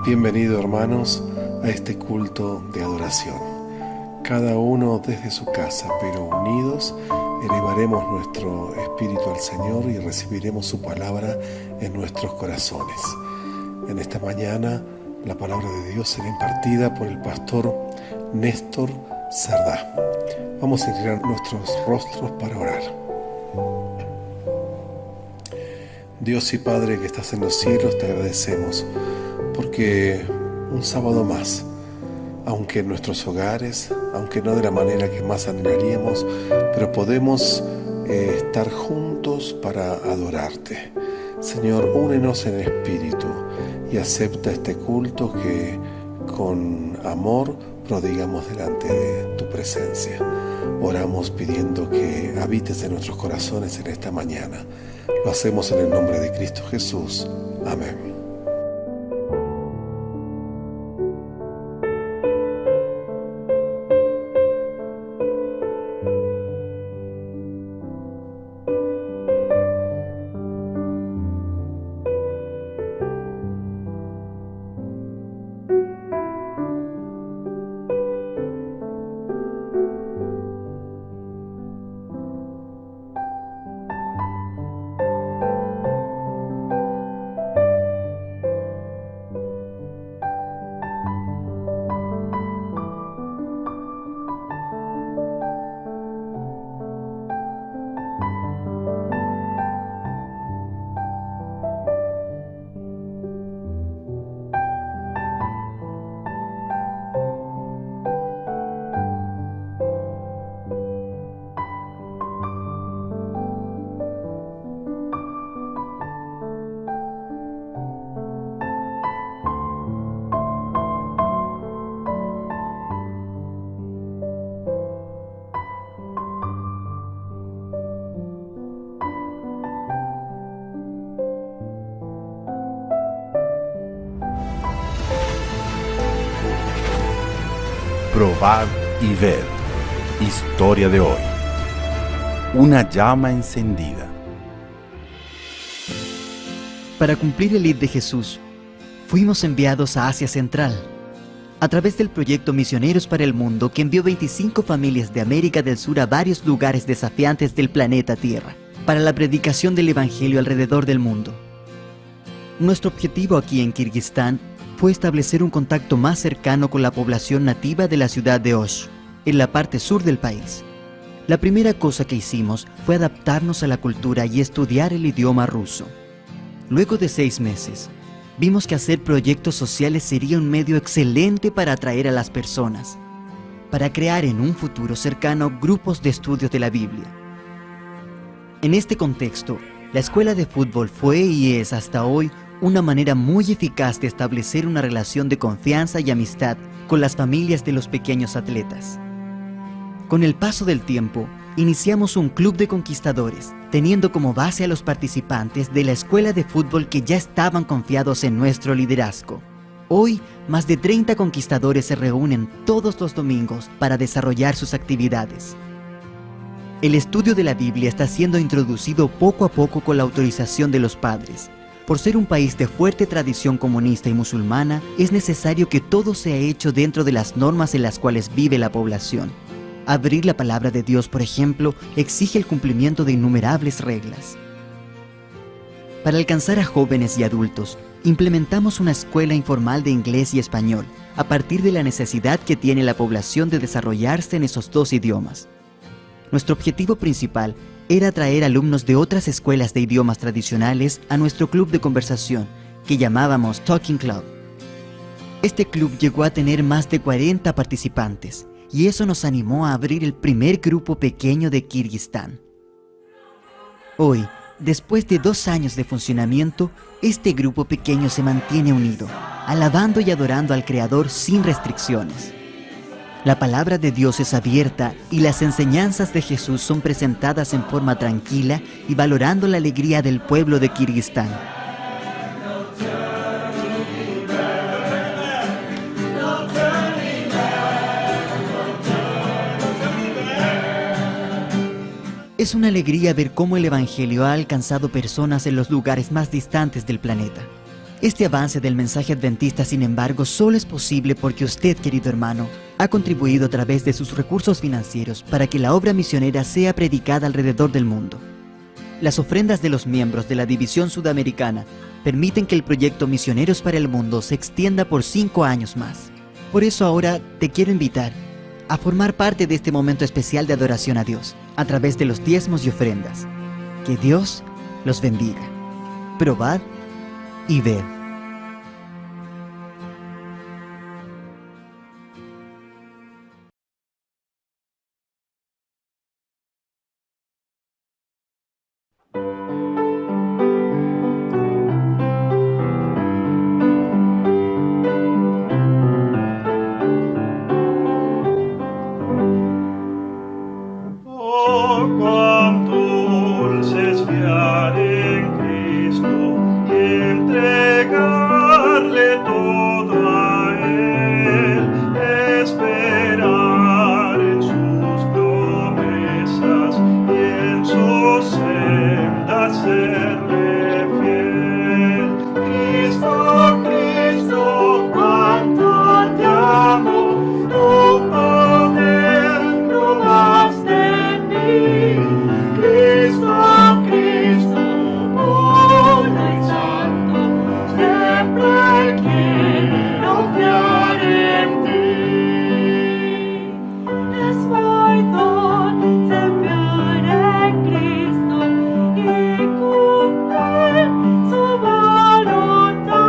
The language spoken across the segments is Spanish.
Bienvenido, hermanos, a este culto de adoración. Cada uno desde su casa, pero unidos, elevaremos nuestro espíritu al Señor y recibiremos su palabra en nuestros corazones. En esta mañana, la palabra de Dios será impartida por el pastor Néstor Cerdá. Vamos a inclinar nuestros rostros para orar. Dios y Padre que estás en los cielos, te agradecemos porque un sábado más, aunque en nuestros hogares, aunque no de la manera que más anhelaríamos, pero podemos estar juntos para adorarte. Señor, únenos en espíritu y acepta este culto que con amor prodigamos delante de tu presencia. Oramos pidiendo que habites en nuestros corazones en esta mañana. Lo hacemos en el nombre de Cristo Jesús. Amén. Probar y ver. Historia de hoy. Una llama encendida. Para cumplir el id de Jesús, fuimos enviados a Asia Central, a través del proyecto Misioneros para el Mundo, que envió 25 familias de América del Sur a varios lugares desafiantes del planeta Tierra, para la predicación del Evangelio alrededor del mundo. Nuestro objetivo aquí en Kirguistán fue establecer un contacto más cercano con la población nativa de la ciudad de Osh, en la parte sur del país. La primera cosa que hicimos fue adaptarnos a la cultura y estudiar el idioma ruso. Luego de 6 meses, vimos que hacer proyectos sociales sería un medio excelente para atraer a las personas, para crear en un futuro cercano grupos de estudios de la Biblia. En este contexto, la escuela de fútbol fue y es hasta hoy una manera muy eficaz de establecer una relación de confianza y amistad con las familias de los pequeños atletas. Con el paso del tiempo, iniciamos un club de conquistadores, teniendo como base a los participantes de la escuela de fútbol que ya estaban confiados en nuestro liderazgo. Hoy, más de 30 conquistadores se reúnen todos los domingos para desarrollar sus actividades. El estudio de la Biblia está siendo introducido poco a poco con la autorización de los padres. Por ser un país de fuerte tradición comunista y musulmana, es necesario que todo sea hecho dentro de las normas en las cuales vive la población. Abrir la palabra de Dios, por ejemplo, exige el cumplimiento de innumerables reglas. Para alcanzar a jóvenes y adultos, implementamos una escuela informal de inglés y español, a partir de la necesidad que tiene la población de desarrollarse en esos dos idiomas. Nuestro objetivo principal era atraer alumnos de otras escuelas de idiomas tradicionales a nuestro club de conversación, que llamábamos Talking Club. Este club llegó a tener más de 40 participantes, y eso nos animó a abrir el primer grupo pequeño de Kirguistán. Hoy, después de 2 años de funcionamiento, este grupo pequeño se mantiene unido, alabando y adorando al Creador sin restricciones. La palabra de Dios es abierta y las enseñanzas de Jesús son presentadas en forma tranquila y valorando la alegría del pueblo de Kirguistán. Es una alegría ver cómo el Evangelio ha alcanzado personas en los lugares más distantes del planeta. Este avance del mensaje adventista, sin embargo, solo es posible porque usted, querido hermano, ha contribuido a través de sus recursos financieros para que la obra misionera sea predicada alrededor del mundo. Las ofrendas de los miembros de la División Sudamericana permiten que el proyecto Misioneros para el Mundo se extienda por 5 años más. Por eso ahora te quiero invitar a formar parte de este momento especial de adoración a Dios a través de los diezmos y ofrendas. Que Dios los bendiga. Probad y ved. Oh, cuán dulce es fiar en Cristo y entregarle todo a Él, esperar en sus promesas y en sus sendas serle fiel. Cristo, Cristo, cuánto te amo, tu poder probaste en mí. Cristo, Cristo, puro y santo, siempre quiero confiar en ti. Es don confiar en Cristo y cumplir su voluntad,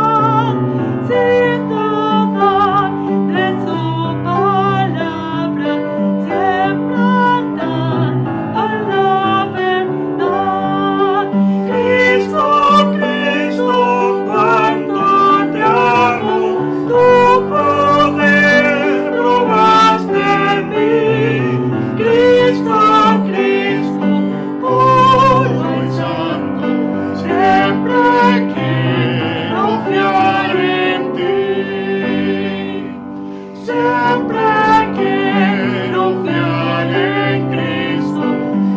sin dudar de su palabra, siempre andar a la verdad. Cristo, Cristo, cuánto te amo, tu poder probaste en mí. Cristo, Cristo, puro y santo, siempre quiero confiar en ti. Siempre quiero confiar en Cristo,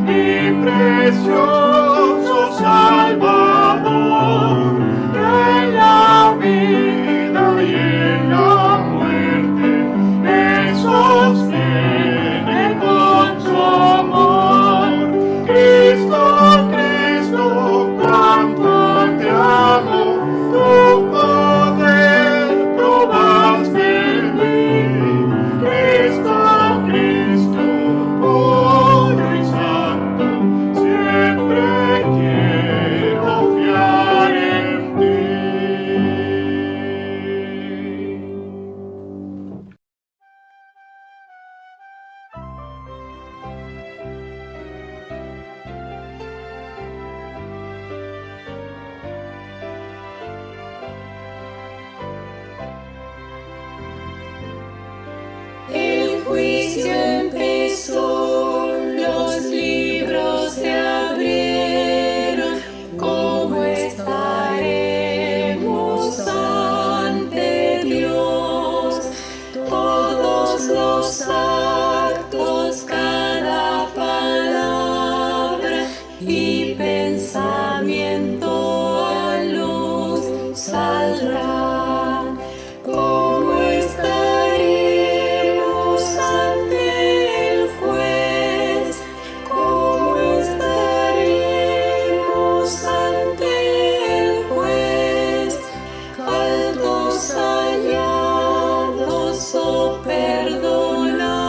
mi precioso Salvador, que en la vida y en la muerte me sostiene con su amor. Cristo, Cristo, cuánto te amo, tu poder probaste en mí. Cristo, Cristo, puro y santo, siempre quiero confiar en ti. El juicio empezó, los libros se abrieron. ¿Cómo estaremos ante Dios? Todos los actos, cada palabra y pensamiento a luz saldrán. ¿Cómo estaremos ante el juez? ¿Cómo estaremos ante el juez? Faltos hallados o perdonados.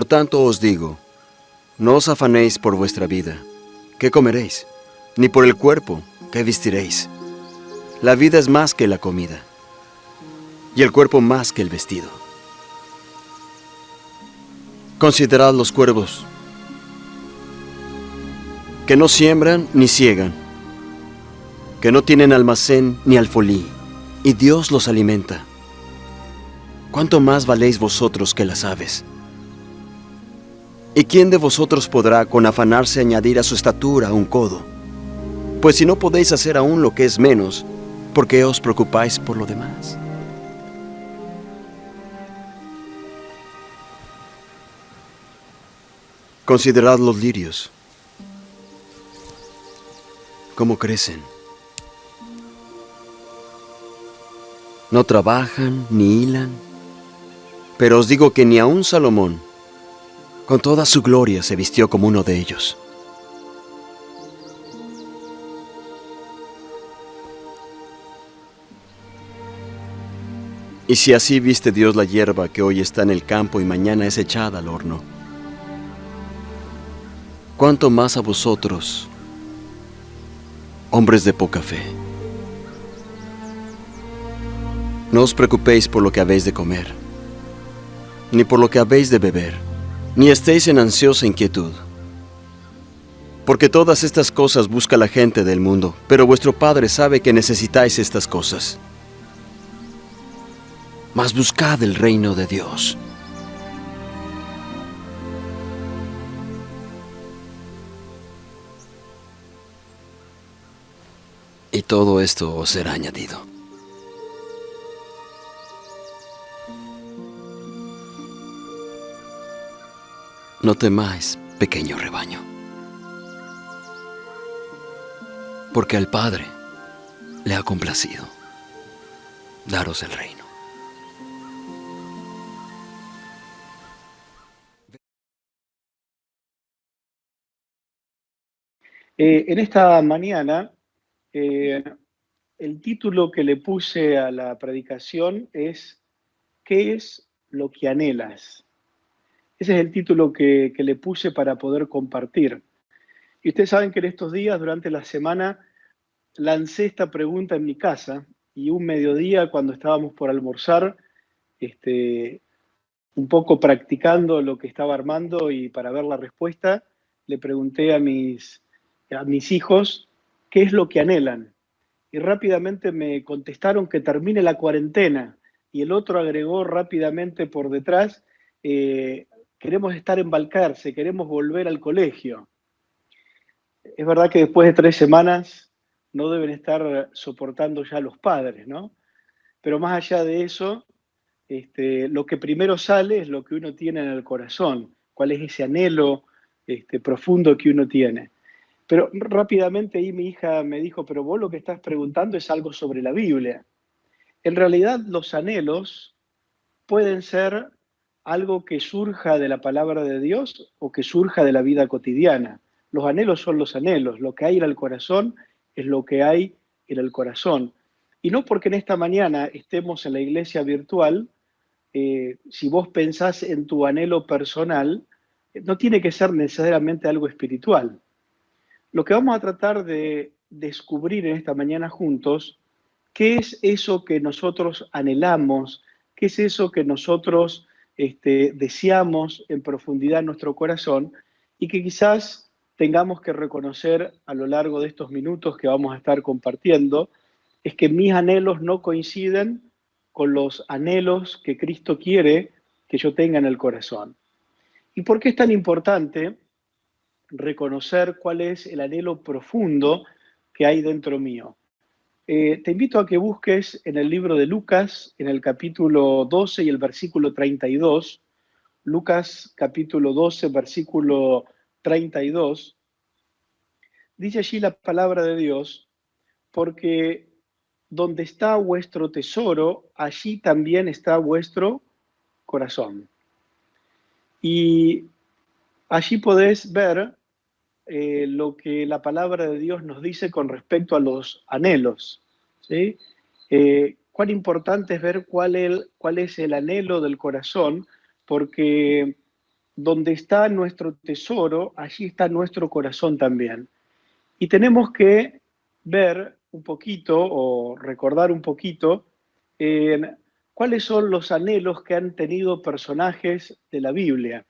Por tanto os digo, no os afanéis por vuestra vida, ¿qué comeréis? Ni por el cuerpo, ¿qué vestiréis? La vida es más que la comida, y el cuerpo más que el vestido. Considerad los cuervos, que no siembran ni ciegan, que no tienen almacén ni alfolí, y Dios los alimenta. ¿Cuánto más valéis vosotros que las aves? ¿Y quién de vosotros podrá con afanarse añadir a su estatura un codo? Pues si no podéis hacer aún lo que es menos, ¿por qué os preocupáis por lo demás? Considerad los lirios, cómo crecen. No trabajan ni hilan, pero os digo que ni aun Salomón, con toda su gloria, se vistió como uno de ellos. Y si así viste Dios la hierba que hoy está en el campo y mañana es echada al horno, ¿cuánto más a vosotros, hombres de poca fe? No os preocupéis por lo que habéis de comer, ni por lo que habéis de beber, ni estéis en ansiosa inquietud. Porque todas estas cosas busca la gente del mundo, pero vuestro Padre sabe que necesitáis estas cosas. Mas buscad el reino de Dios. Y todo esto os será añadido. No temáis, pequeño rebaño, porque al Padre le ha complacido daros el reino. En esta mañana, el título que le puse a la predicación es ¿qué es lo que anhelas? Ese es el título que le puse para poder compartir. Y ustedes saben que en estos días, durante la semana, lancé esta pregunta en mi casa y un mediodía, cuando estábamos por almorzar, un poco practicando lo que estaba armando y para ver la respuesta, le pregunté a mis hijos qué es lo que anhelan. Y rápidamente me contestaron que termine la cuarentena. Y el otro agregó rápidamente por detrás, queremos estar en Balcarce, queremos volver al colegio. Es verdad que después de 3 semanas no deben estar soportando ya los padres, ¿no? Pero más allá de eso, lo que primero sale es lo que uno tiene en el corazón, cuál es ese anhelo profundo que uno tiene. Pero rápidamente ahí mi hija me dijo, pero vos lo que estás preguntando es algo sobre la Biblia. En realidad los anhelos pueden ser algo que surja de la palabra de Dios o que surja de la vida cotidiana. Los anhelos son los anhelos, lo que hay en el corazón es lo que hay en el corazón. Y no porque en esta mañana estemos en la iglesia virtual, si vos pensás en tu anhelo personal, no tiene que ser necesariamente algo espiritual. Lo que vamos a tratar de descubrir en esta mañana juntos, ¿qué es eso que nosotros anhelamos? ¿Qué es eso que nosotros deseamos en profundidad en nuestro corazón y que quizás tengamos que reconocer a lo largo de estos minutos que vamos a estar compartiendo? Es que mis anhelos no coinciden con los anhelos que Cristo quiere que yo tenga en el corazón. ¿Y por qué es tan importante reconocer cuál es el anhelo profundo que hay dentro mío? Te invito a que busques en el libro de Lucas, en el capítulo 12 y el versículo 32, Lucas capítulo 12, versículo 32, dice allí la palabra de Dios, porque donde está vuestro tesoro, allí también está vuestro corazón. Y allí podés ver lo que la palabra de Dios nos dice con respecto a los anhelos, ¿sí? Cuán importante es ver cuál es el anhelo del corazón, porque donde está nuestro tesoro, allí está nuestro corazón también. Y tenemos que ver un poquito o recordar un poquito cuáles son los anhelos que han tenido personajes de la Biblia.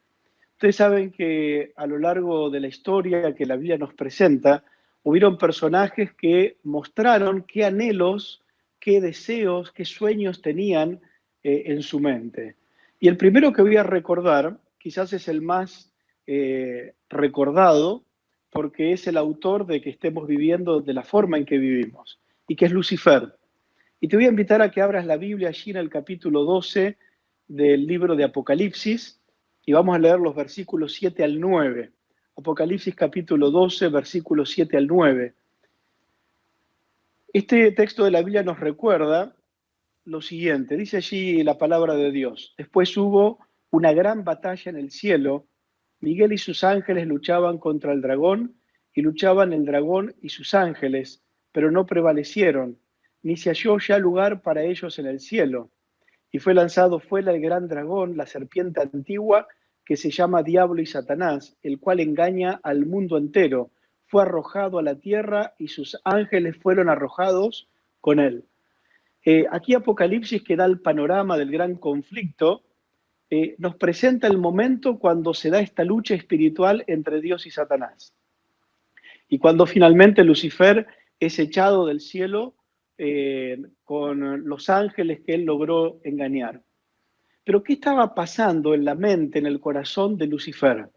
Ustedes saben que a lo largo de la historia que la Biblia nos presenta, hubieron personajes que mostraron qué anhelos, qué deseos, qué sueños tenían en su mente. Y el primero que voy a recordar, quizás es el más recordado, porque es el autor de que estemos viviendo de la forma en que vivimos, y que es Lucifer. Y te voy a invitar a que abras la Biblia allí en el capítulo 12 del libro de Apocalipsis, y vamos a leer los versículos 7 al 9. Apocalipsis capítulo 12, versículos 7 al 9. Este texto de la Biblia nos recuerda lo siguiente, dice allí la palabra de Dios. Después hubo una gran batalla en el cielo. Miguel y sus ángeles luchaban contra el dragón, y luchaban el dragón y sus ángeles, pero no prevalecieron, ni se halló ya lugar para ellos en el cielo. Y fue lanzado fuera el gran dragón, la serpiente antigua, que se llama Diablo y Satanás, el cual engaña al mundo entero. Fue arrojado a la tierra y sus ángeles fueron arrojados con él. Aquí Apocalipsis, que da el panorama del gran conflicto, nos presenta el momento cuando se da esta lucha espiritual entre Dios y Satanás. Y cuando finalmente Lucifer es echado del cielo con los ángeles que él logró engañar. Pero ¿qué estaba pasando en la mente, en el corazón de Lucifer?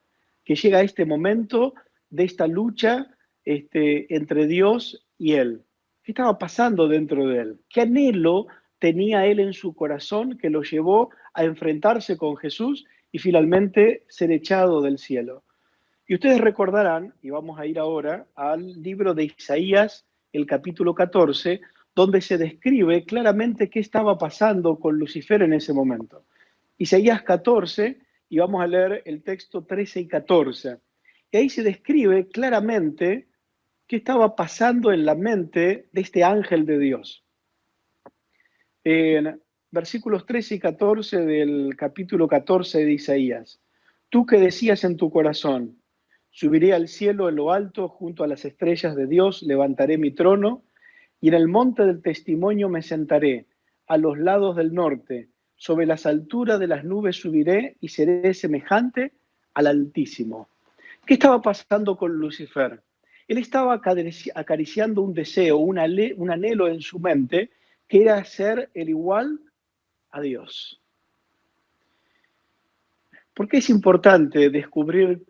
Que llega a este momento de esta lucha entre Dios y él. ¿Qué estaba pasando dentro de él? ¿Qué anhelo tenía él en su corazón que lo llevó a enfrentarse con Jesús y finalmente ser echado del cielo? Y ustedes recordarán, y vamos a ir ahora al libro de Isaías, el capítulo 14, donde se describe claramente qué estaba pasando con Lucifer en ese momento. Isaías 14, y vamos a leer el texto 13 y 14. Y ahí se describe claramente qué estaba pasando en la mente de este ángel de Dios. En versículos 13 y 14 del capítulo 14 de Isaías. Tú que decías en tu corazón, subiré al cielo en lo alto, junto a las estrellas de Dios, levantaré mi trono, y en el monte del testimonio me sentaré, a los lados del norte, sobre las alturas de las nubes subiré y seré semejante al Altísimo. ¿Qué estaba pasando con Lucifer? Él estaba acariciando un deseo, un anhelo en su mente, que era ser el igual a Dios. ¿Por qué es importante descubrir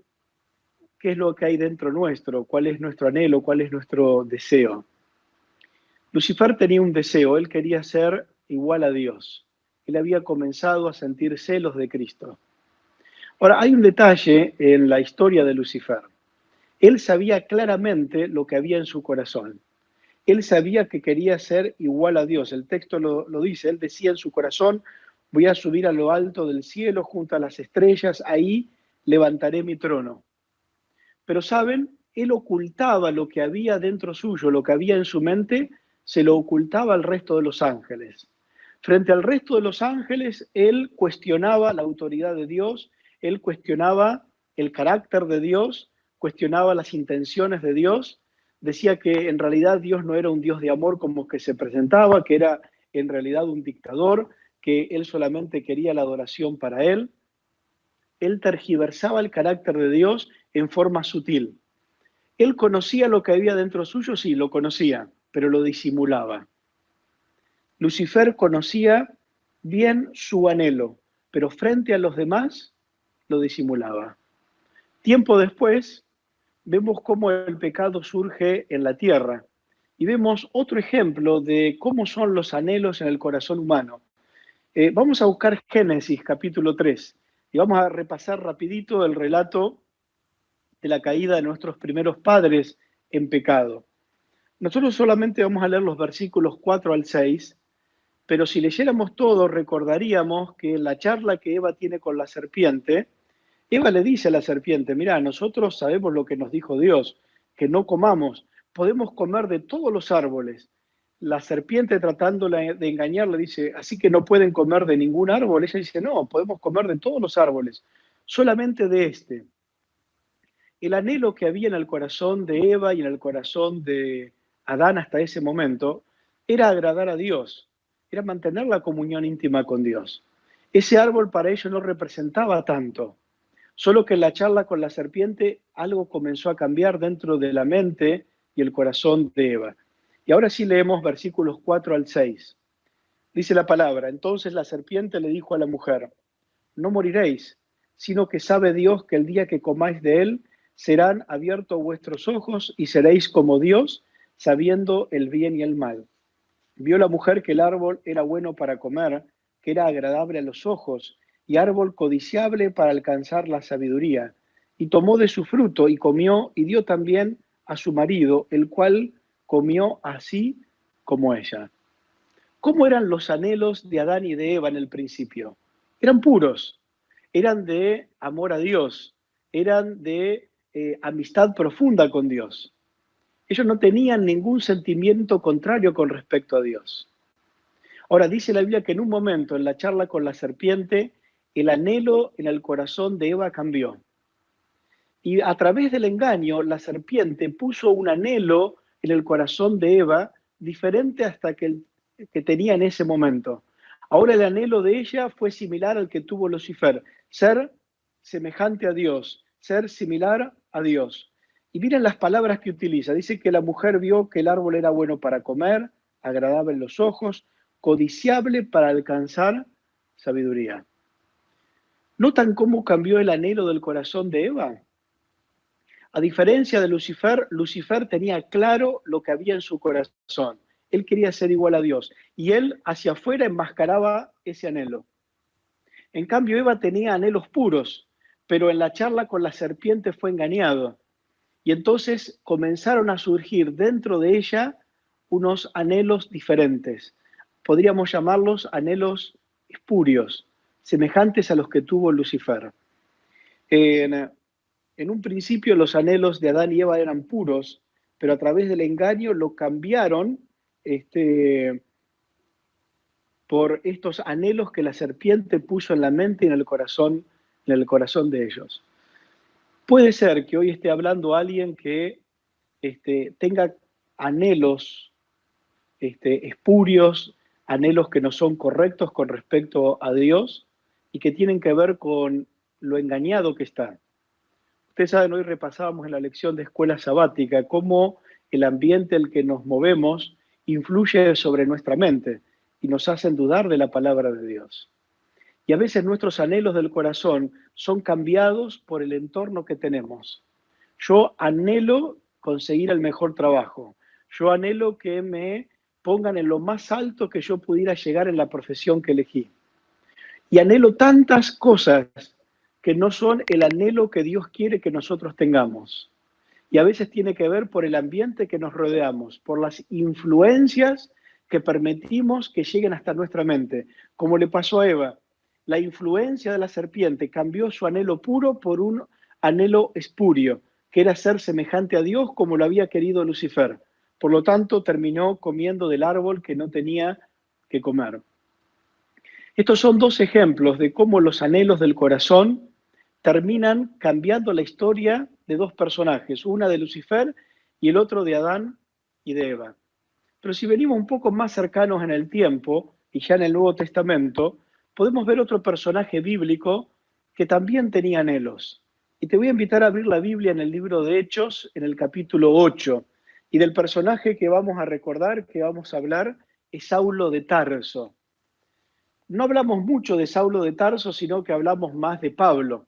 qué es lo que hay dentro nuestro? ¿Cuál es nuestro anhelo? ¿Cuál es nuestro deseo? Lucifer tenía un deseo, él quería ser igual a Dios. Él había comenzado a sentir celos de Cristo. Ahora, hay un detalle en la historia de Lucifer. Él sabía claramente lo que había en su corazón. Él sabía que quería ser igual a Dios. El texto lo dice, él decía en su corazón, voy a subir a lo alto del cielo, junto a las estrellas, ahí levantaré mi trono. Pero, ¿saben? Él ocultaba lo que había dentro suyo, lo que había en su mente, se lo ocultaba al resto de los ángeles. Frente al resto de los ángeles, él cuestionaba la autoridad de Dios, él cuestionaba el carácter de Dios, cuestionaba las intenciones de Dios, decía que en realidad Dios no era un Dios de amor como que se presentaba, que era en realidad un dictador, que él solamente quería la adoración para él. Él tergiversaba el carácter de Dios en forma sutil. Él conocía lo que había dentro suyo, sí, lo conocía, pero lo disimulaba. Lucifer conocía bien su anhelo, pero frente a los demás lo disimulaba. Tiempo después, vemos cómo el pecado surge en la tierra y vemos otro ejemplo de cómo son los anhelos en el corazón humano. Vamos a buscar Génesis capítulo 3 y vamos a repasar rapidito el relato de la caída de nuestros primeros padres en pecado. Nosotros solamente vamos a leer los versículos 4 al 6, pero si leyéramos todo recordaríamos que en la charla que Eva tiene con la serpiente, Eva le dice a la serpiente, mira, nosotros sabemos lo que nos dijo Dios, que no comamos, podemos comer de todos los árboles. La serpiente tratándola de engañar le dice, así que no pueden comer de ningún árbol. Ella dice, no, podemos comer de todos los árboles. solamente de este. El anhelo que había en el corazón de Eva y en el corazón de Adán hasta ese momento era agradar a Dios, era mantener la comunión íntima con Dios. Ese árbol para ellos no representaba tanto, solo que en la charla con la serpiente algo comenzó a cambiar dentro de la mente y el corazón de Eva. Y ahora sí leemos versículos 4 al 6. Dice la palabra: entonces la serpiente le dijo a la mujer: no moriréis, sino que sabe Dios que el día que comáis de él, serán abiertos vuestros ojos y seréis como Dios, sabiendo el bien y el mal. Vio la mujer que el árbol era bueno para comer, que era agradable a los ojos, y árbol codiciable para alcanzar la sabiduría. Y tomó de su fruto y comió, y dio también a su marido, el cual comió así como ella. ¿Cómo eran los anhelos de Adán y de Eva en el principio? Eran puros, eran de amor a Dios, eran de amistad profunda con Dios. Ellos no tenían ningún sentimiento contrario con respecto a Dios. Ahora, dice la Biblia que en un momento, en la charla con la serpiente, el anhelo en el corazón de Eva cambió. Y a través del engaño, la serpiente puso un anhelo en el corazón de Eva diferente hasta que tenía en ese momento. Ahora el anhelo de ella fue similar al que tuvo Lucifer, ser semejante a Dios, ser similar a Dios. Y miren las palabras que utiliza. Dice que la mujer vio que el árbol era bueno para comer, agradable en los ojos, codiciable para alcanzar sabiduría. ¿Notan cómo cambió el anhelo del corazón de Eva? A diferencia de Lucifer, Lucifer tenía claro lo que había en su corazón. Él quería ser igual a Dios y él hacia afuera enmascaraba ese anhelo. En cambio, Eva tenía anhelos puros, pero en la charla con la serpiente fue engañado. Y entonces comenzaron a surgir dentro de ella unos anhelos diferentes. Podríamos llamarlos anhelos espurios, semejantes a los que tuvo Lucifer. En un principio los anhelos de Adán y Eva eran puros, pero a través del engaño lo cambiaron por estos anhelos que la serpiente puso en la mente y en el corazón de ellos. Puede ser que hoy esté hablando alguien que tenga anhelos espurios, anhelos que no son correctos con respecto a Dios y que tienen que ver con lo engañado que está. Ustedes saben, hoy repasábamos en la lección de escuela sabática cómo el ambiente en el que nos movemos influye sobre nuestra mente y nos hacen dudar de la palabra de Dios. Y a veces nuestros anhelos del corazón son cambiados por el entorno que tenemos. Yo anhelo conseguir el mejor trabajo. Yo anhelo que me pongan en lo más alto que yo pudiera llegar en la profesión que elegí. Y anhelo tantas cosas que no son el anhelo que Dios quiere que nosotros tengamos. Y a veces tiene que ver por el ambiente que nos rodeamos, por las influencias que permitimos que lleguen hasta nuestra mente, como le pasó a Eva. La influencia de la serpiente cambió su anhelo puro por un anhelo espurio, que era ser semejante a Dios como lo había querido Lucifer. Por lo tanto, terminó comiendo del árbol que no tenía que comer. Estos son dos ejemplos de cómo los anhelos del corazón terminan cambiando la historia de dos personajes, una de Lucifer y el otro de Adán y de Eva. Pero si venimos un poco más cercanos en el tiempo, y ya en el Nuevo Testamento, podemos ver otro personaje bíblico que también tenía anhelos. Y te voy a invitar a abrir la Biblia en el libro de Hechos, en el capítulo 8. Y del personaje que vamos a recordar, que vamos a hablar, es Saulo de Tarso. No hablamos mucho de Saulo de Tarso, sino que hablamos más de Pablo.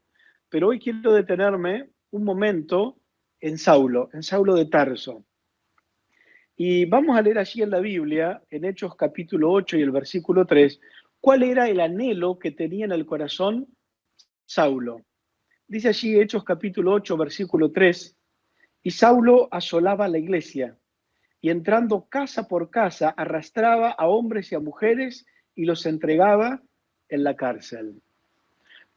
Pero hoy quiero detenerme un momento en Saulo de Tarso. Y vamos a leer allí en la Biblia, en Hechos capítulo 8 y el versículo 3, cuál era el anhelo que tenía en el corazón Saulo. Dice allí Hechos capítulo 8, versículo 3, y Saulo asolaba la iglesia, y entrando casa por casa arrastraba a hombres y a mujeres y los entregaba en la cárcel.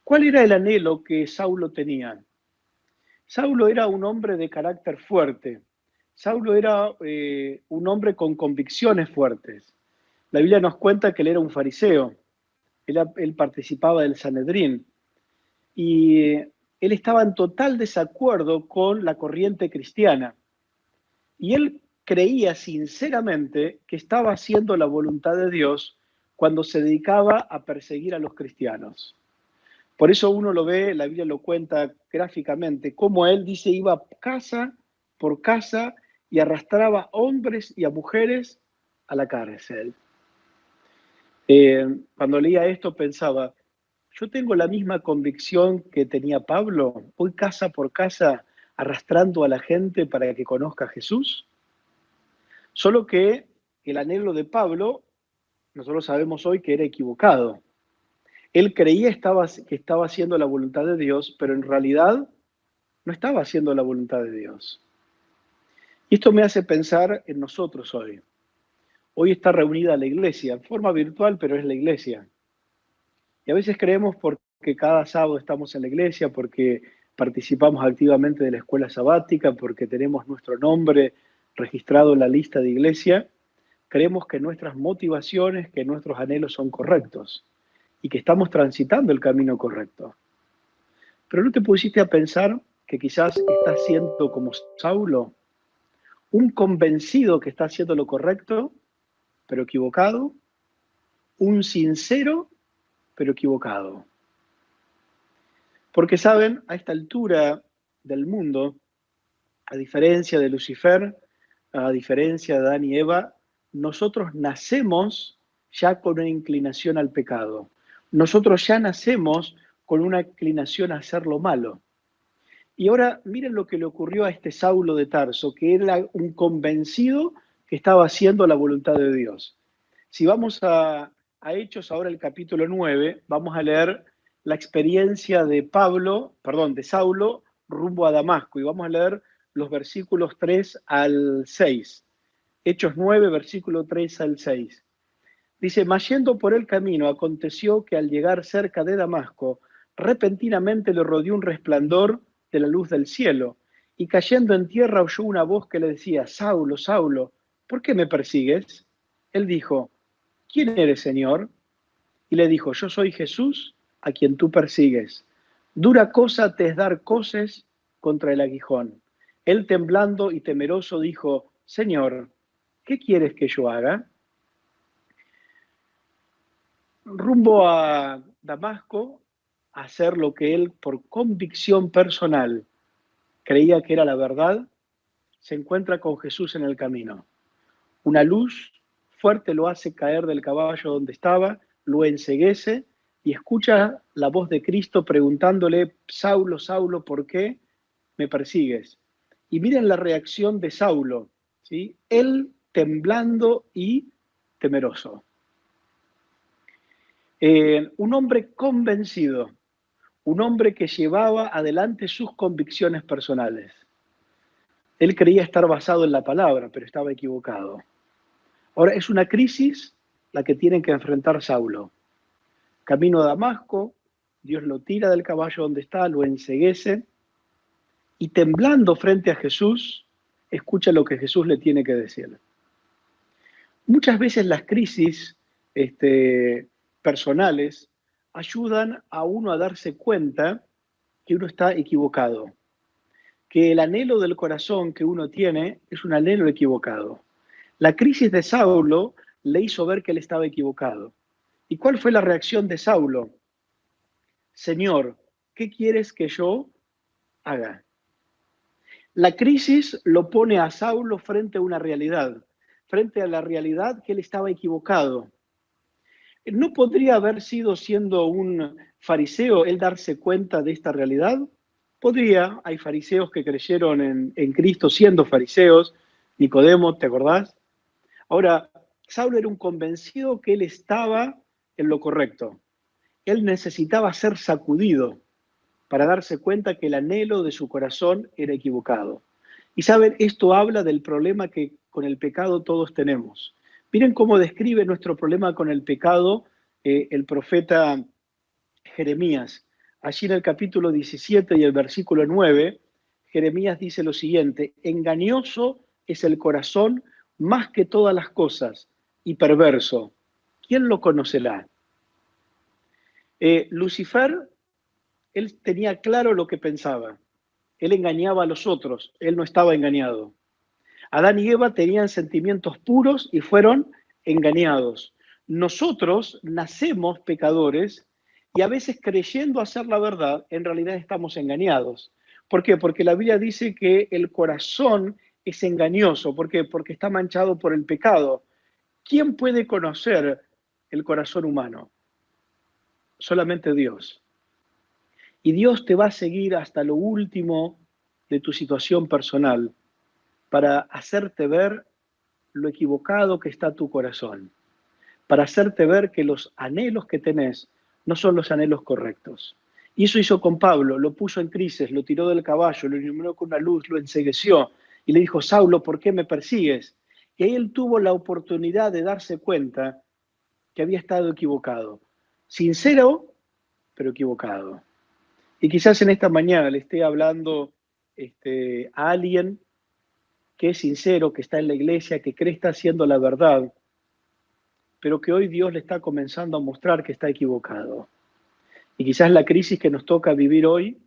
¿Cuál era el anhelo que Saulo tenía? Saulo era un hombre de carácter fuerte. Saulo era un hombre con convicciones fuertes. La Biblia nos cuenta que él era un fariseo. Él participaba del Sanedrín. y él estaba en total desacuerdo con la corriente cristiana. Y él creía sinceramente que estaba haciendo la voluntad de Dios cuando se dedicaba a perseguir a los cristianos. Por eso uno lo ve, la Biblia lo cuenta gráficamente, como él dice, iba casa por casa y arrastraba a hombres y a mujeres a la cárcel. Cuando leía esto pensaba, yo tengo la misma convicción que tenía Pablo, voy casa por casa arrastrando a la gente para que conozca a Jesús. Solo que el anhelo de Pablo, nosotros sabemos hoy que era equivocado. Él creía que estaba haciendo la voluntad de Dios, pero en realidad no estaba haciendo la voluntad de Dios. Y esto me hace pensar en nosotros hoy. Hoy está reunida la iglesia, en forma virtual, pero es la iglesia. Y a veces creemos porque cada sábado estamos en la iglesia, porque participamos activamente de la escuela sabática, porque tenemos nuestro nombre registrado en la lista de iglesia, creemos que nuestras motivaciones, que nuestros anhelos son correctos y que estamos transitando el camino correcto. Pero ¿no te pusiste a pensar que quizás estás siendo como Saulo, un convencido que está haciendo lo correcto, pero equivocado, un sincero, pero equivocado? Porque saben, a esta altura del mundo, a diferencia de Lucifer, a diferencia de Adán y Eva, nosotros nacemos ya con una inclinación al pecado. Nosotros ya nacemos con una inclinación a hacer lo malo. Y ahora miren lo que le ocurrió a este Saulo de Tarso, que era un convencido que estaba haciendo la voluntad de Dios. Si vamos a Hechos, ahora el capítulo 9, vamos a leer la experiencia de Saulo rumbo a Damasco, y vamos a leer los versículos 3 al 6. Hechos 9, versículo 3 al 6. Dice, mas yendo por el camino, aconteció que al llegar cerca de Damasco, repentinamente le rodeó un resplandor de la luz del cielo, y cayendo en tierra oyó una voz que le decía, Saulo, Saulo, ¿por qué me persigues? Él dijo, ¿quién eres, Señor? Y le dijo, yo soy Jesús, a quien tú persigues. Dura cosa te es dar coces contra el aguijón. Él temblando y temeroso dijo, Señor, ¿qué quieres que yo haga? Rumbo a Damasco, a hacer lo que él por convicción personal creía que era la verdad, se encuentra con Jesús en el camino. Una luz fuerte lo hace caer del caballo donde estaba, lo enceguece y escucha la voz de Cristo preguntándole, Saulo, Saulo, ¿por qué me persigues? Y miren la reacción de Saulo, ¿sí? Él temblando y temeroso. Un hombre convencido, un hombre que llevaba adelante sus convicciones personales. Él creía estar basado en la palabra, pero estaba equivocado. Ahora, es una crisis la que tiene que enfrentar Saulo. Camino a Damasco, Dios lo tira del caballo donde está, lo enceguece, y temblando frente a Jesús, escucha lo que Jesús le tiene que decir. Muchas veces las crisis personales ayudan a uno a darse cuenta que uno está equivocado, que el anhelo del corazón que uno tiene es un anhelo equivocado. La crisis de Saulo le hizo ver que él estaba equivocado. ¿Y cuál fue la reacción de Saulo? Señor, ¿qué quieres que yo haga? La crisis lo pone a Saulo frente a una realidad, frente a la realidad que él estaba equivocado. ¿No podría haber sido, siendo un fariseo, él darse cuenta de esta realidad? Podría. Hay fariseos que creyeron en Cristo siendo fariseos. Nicodemo, ¿te acordás? Ahora, Saulo era un convencido que él estaba en lo correcto. Él necesitaba ser sacudido para darse cuenta que el anhelo de su corazón era equivocado. Y saben, esto habla del problema que con el pecado todos tenemos. Miren cómo describe nuestro problema con el pecado el profeta Jeremías. Allí en el capítulo 17 y el versículo 9, Jeremías dice lo siguiente, engañoso es el corazón más que todas las cosas y perverso. ¿Quién lo conocerá? Lucifer Él tenía claro lo que pensaba. Él engañaba a los otros, él no estaba engañado. Adán y Eva tenían sentimientos puros y fueron engañados. Nosotros nacemos pecadores y a veces creyendo hacer la verdad, en realidad estamos engañados. ¿Por qué? Porque la Biblia dice que el corazón es engañoso. ¿Por qué? Porque está manchado por el pecado. ¿Quién puede conocer el corazón humano? Solamente Dios. Y Dios te va a seguir hasta lo último de tu situación personal para hacerte ver lo equivocado que está tu corazón, para hacerte ver que los anhelos que tenés no son los anhelos correctos. Y eso hizo con Pablo, lo puso en crisis, lo tiró del caballo, lo iluminó con una luz, lo encegueció y le dijo, Saulo, ¿por qué me persigues? Y ahí él tuvo la oportunidad de darse cuenta que había estado equivocado. Sincero, pero equivocado. Y quizás en esta mañana le esté hablando a alguien que es sincero, que está en la iglesia, que cree estar haciendo la verdad, pero que hoy Dios le está comenzando a mostrar que está equivocado. Y quizás la crisis que nos toca vivir hoy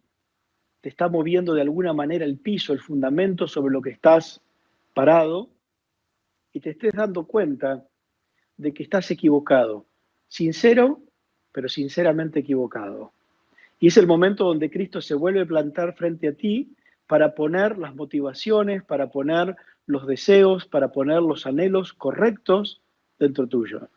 te está moviendo de alguna manera el piso, el fundamento sobre lo que estás parado, y te estés dando cuenta de que estás equivocado. Sincero, pero sinceramente equivocado. Y es el momento donde Cristo se vuelve a plantar frente a ti para poner las motivaciones, para poner los deseos, para poner los anhelos correctos dentro tuyo.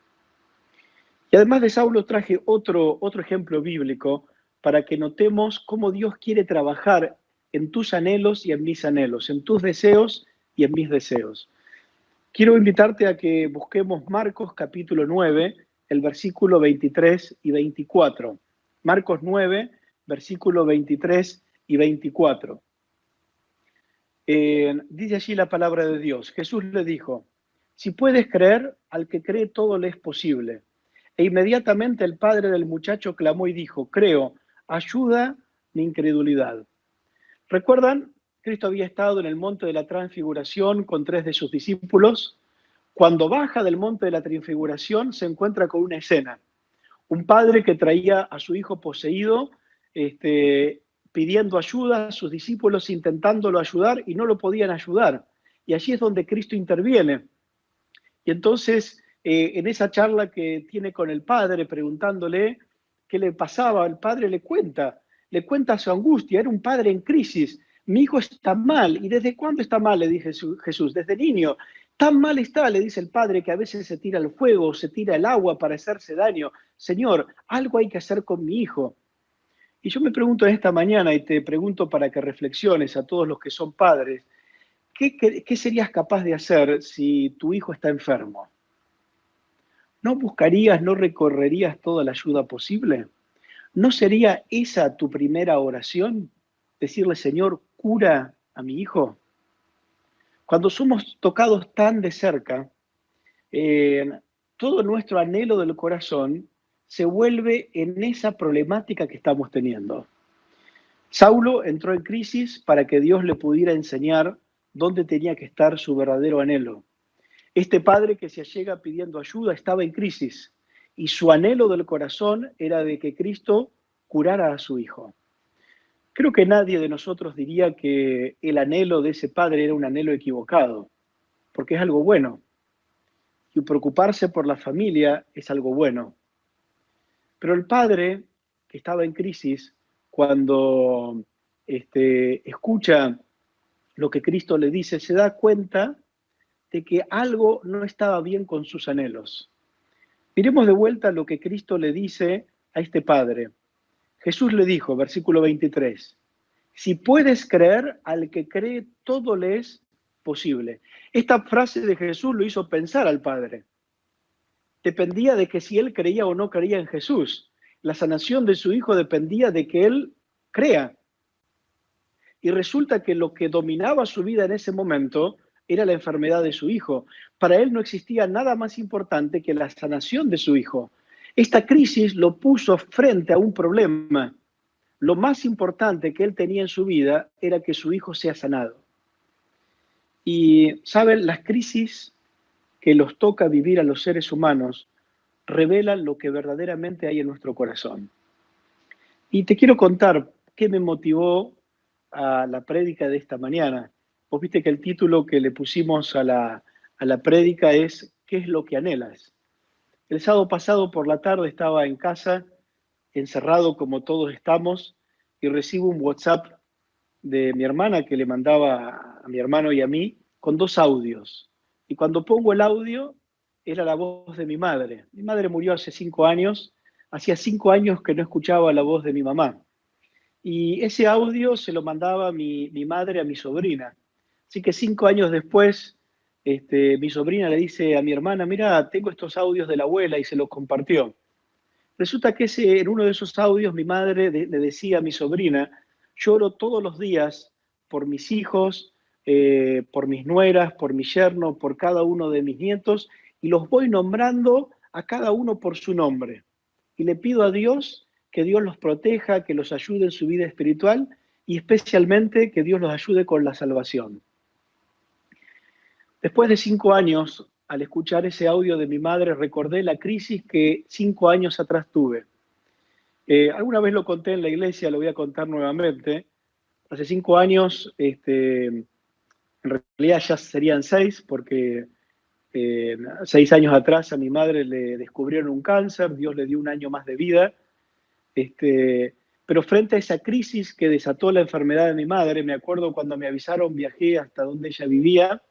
Y además de Saulo traje otro ejemplo bíblico para que notemos cómo Dios quiere trabajar en tus anhelos y en mis anhelos, en tus deseos y en mis deseos. Quiero invitarte a que busquemos Marcos capítulo 9, el versículo 23 y 24. Marcos 9, versículo 23 y 24. Dice allí la palabra de Dios. Jesús le dijo, si puedes creer, al que cree todo le es posible. E inmediatamente el padre del muchacho clamó y dijo, creo, ayuda mi incredulidad. ¿Recuerdan? Cristo había estado en el monte de la transfiguración con 3 de sus discípulos. Cuando baja del monte de la transfiguración se encuentra con una escena. Un padre que traía a su hijo poseído, pidiendo ayuda, sus discípulos intentándolo ayudar y no lo podían ayudar. Y allí es donde Cristo interviene. Y entonces, en esa charla que tiene con el padre, preguntándole qué le pasaba, el padre le cuenta su angustia. Era un padre en crisis. Mi hijo está mal. ¿Y desde cuándo está mal? Le dice Jesús. Desde niño. Tan mal está, le dice el padre, que a veces se tira el fuego, se tira el agua para hacerse daño. Señor, algo hay que hacer con mi hijo. Y yo me pregunto en esta mañana, y te pregunto para que reflexiones a todos los que son padres, ¿qué serías capaz de hacer si tu hijo está enfermo? ¿No buscarías, no recorrerías toda la ayuda posible? ¿No sería esa tu primera oración? Decirle, Señor, cura a mi hijo. Cuando somos tocados tan de cerca, todo nuestro anhelo del corazón se vuelve en esa problemática que estamos teniendo. Saulo entró en crisis para que Dios le pudiera enseñar dónde tenía que estar su verdadero anhelo. Este padre que se allega pidiendo ayuda estaba en crisis y su anhelo del corazón era de que Cristo curara a su hijo. Creo que nadie de nosotros diría que el anhelo de ese padre era un anhelo equivocado, porque es algo bueno. Y preocuparse por la familia es algo bueno. Pero el padre, que estaba en crisis, cuando escucha lo que Cristo le dice, se da cuenta de que algo no estaba bien con sus anhelos. Miremos de vuelta lo que Cristo le dice a este padre. Jesús le dijo, versículo 23, si puedes creer, al que cree todo le es posible. Esta frase de Jesús lo hizo pensar al padre. Dependía de que si él creía o no creía en Jesús. La sanación de su hijo dependía de que él crea. Y resulta que lo que dominaba su vida en ese momento era la enfermedad de su hijo. Para él no existía nada más importante que la sanación de su hijo. Esta crisis lo puso frente a un problema. Lo más importante que él tenía en su vida era que su hijo sea sanado. Y, ¿saben? Las crisis que los toca vivir a los seres humanos revelan lo que verdaderamente hay en nuestro corazón. Y te quiero contar qué me motivó a la prédica de esta mañana. Vos viste que el título que le pusimos a la prédica es ¿qué es lo que anhelas? El sábado pasado por la tarde estaba en casa, encerrado como todos estamos, y recibo un WhatsApp de mi hermana que le mandaba a mi hermano y a mí con 2 audios. Y cuando pongo el audio, era la voz de mi madre. Mi madre murió hace 5 años, hacía 5 años que no escuchaba la voz de mi mamá. Y ese audio se lo mandaba mi madre a mi sobrina. Así que 5 años después, mi sobrina le dice a mi hermana, mira, tengo estos audios de la abuela y se los compartió. Resulta que en uno de esos audios mi madre le decía a mi sobrina, lloro todos los días por mis hijos, por mis nueras, por mi yerno, por cada uno de mis nietos, y los voy nombrando a cada uno por su nombre. Y le pido a Dios que Dios los proteja, que los ayude en su vida espiritual y especialmente que Dios los ayude con la salvación. Después de 5 años, al escuchar ese audio de mi madre, recordé la crisis que 5 años atrás tuve. Alguna vez lo conté en la iglesia, lo voy a contar nuevamente. Hace 5 años, en realidad ya serían 6, porque 6 años atrás a mi madre le descubrieron un cáncer, Dios le dio un año más de vida. Pero frente a esa crisis que desató la enfermedad de mi madre, me acuerdo cuando me avisaron, viajé hasta donde ella vivía,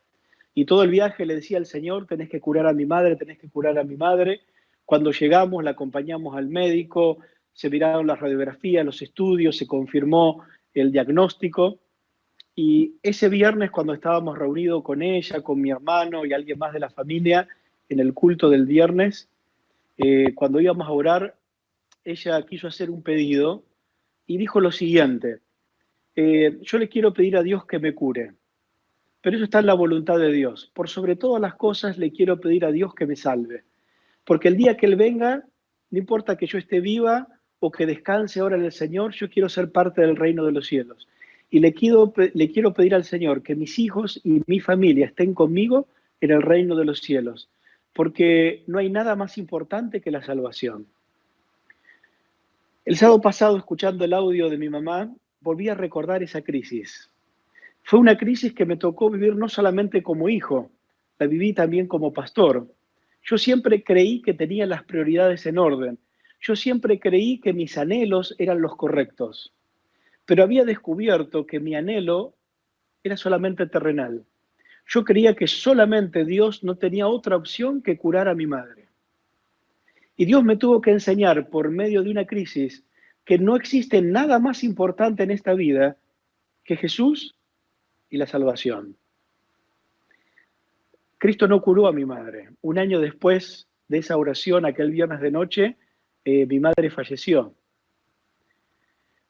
y todo el viaje le decía al Señor, tenés que curar a mi madre, tenés que curar a mi madre. Cuando llegamos, la acompañamos al médico, se miraron las radiografías, los estudios, se confirmó el diagnóstico. Y ese viernes, cuando estábamos reunidos con ella, con mi hermano y alguien más de la familia, en el culto del viernes, cuando íbamos a orar, ella quiso hacer un pedido y dijo lo siguiente, yo le quiero pedir a Dios que me cure. Pero eso está en la voluntad de Dios. Por sobre todas las cosas le quiero pedir a Dios que me salve. Porque el día que Él venga, no importa que yo esté viva o que descanse ahora en el Señor, yo quiero ser parte del reino de los cielos. Y le quiero pedir al Señor que mis hijos y mi familia estén conmigo en el reino de los cielos. Porque no hay nada más importante que la salvación. El sábado pasado, escuchando el audio de mi mamá, volví a recordar esa crisis. Fue una crisis que me tocó vivir no solamente como hijo, la viví también como pastor. Yo siempre creí que tenía las prioridades en orden. Yo siempre creí que mis anhelos eran los correctos. Pero había descubierto que mi anhelo era solamente terrenal. Yo creía que solamente Dios no tenía otra opción que curar a mi madre. Y Dios me tuvo que enseñar por medio de una crisis que no existe nada más importante en esta vida que Jesús y la salvación. Cristo no curó a mi madre. Un año después de esa oración, aquel viernes de noche, mi madre falleció.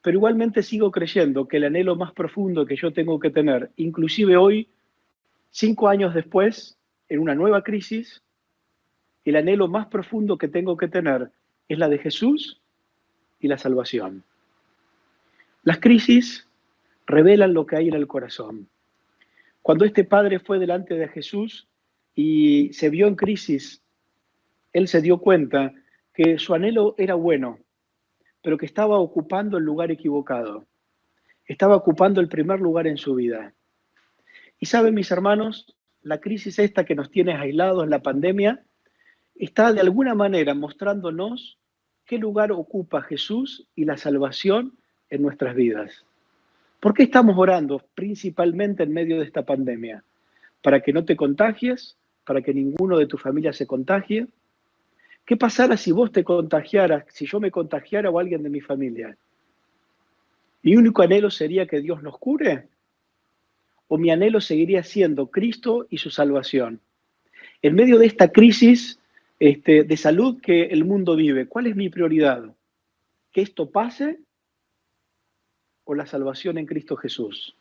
Pero igualmente sigo creyendo que el anhelo más profundo que yo tengo que tener, inclusive hoy, 5 años después, en una nueva crisis, el anhelo más profundo que tengo que tener es la de Jesús y la salvación. Las crisis revelan lo que hay en el corazón. Cuando este padre fue delante de Jesús y se vio en crisis, él se dio cuenta que su anhelo era bueno, pero que estaba ocupando el lugar equivocado. Estaba ocupando el primer lugar en su vida. Y saben, mis hermanos, la crisis esta que nos tiene aislados en la pandemia está de alguna manera mostrándonos qué lugar ocupa Jesús y la salvación en nuestras vidas. ¿Por qué estamos orando principalmente en medio de esta pandemia? ¿Para que no te contagies? ¿Para que ninguno de tu familia se contagie? ¿Qué pasara si vos te contagiaras, si yo me contagiara o alguien de mi familia? ¿Mi único anhelo sería que Dios nos cure? ¿O mi anhelo seguiría siendo Cristo y su salvación? En medio de esta crisis de salud que el mundo vive, ¿cuál es mi prioridad? ¿Que esto pase o la salvación en Cristo Jesús?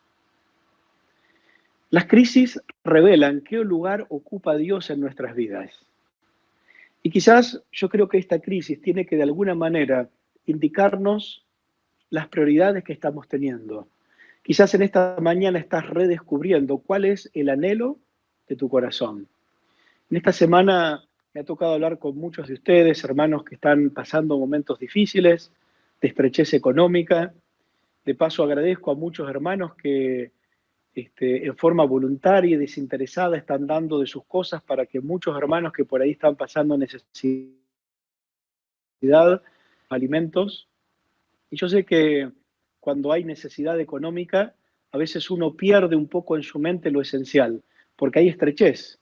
Las crisis revelan qué lugar ocupa Dios en nuestras vidas. Y quizás yo creo que esta crisis tiene que de alguna manera indicarnos las prioridades que estamos teniendo. Quizás en esta mañana estás redescubriendo cuál es el anhelo de tu corazón. En esta semana me ha tocado hablar con muchos de ustedes, hermanos que están pasando momentos difíciles, de estrechez económica. De paso agradezco a muchos hermanos que en forma voluntaria y desinteresada están dando de sus cosas para que muchos hermanos que por ahí están pasando necesidad, alimentos. Y yo sé que cuando hay necesidad económica, a veces uno pierde un poco en su mente lo esencial, porque hay estrechez.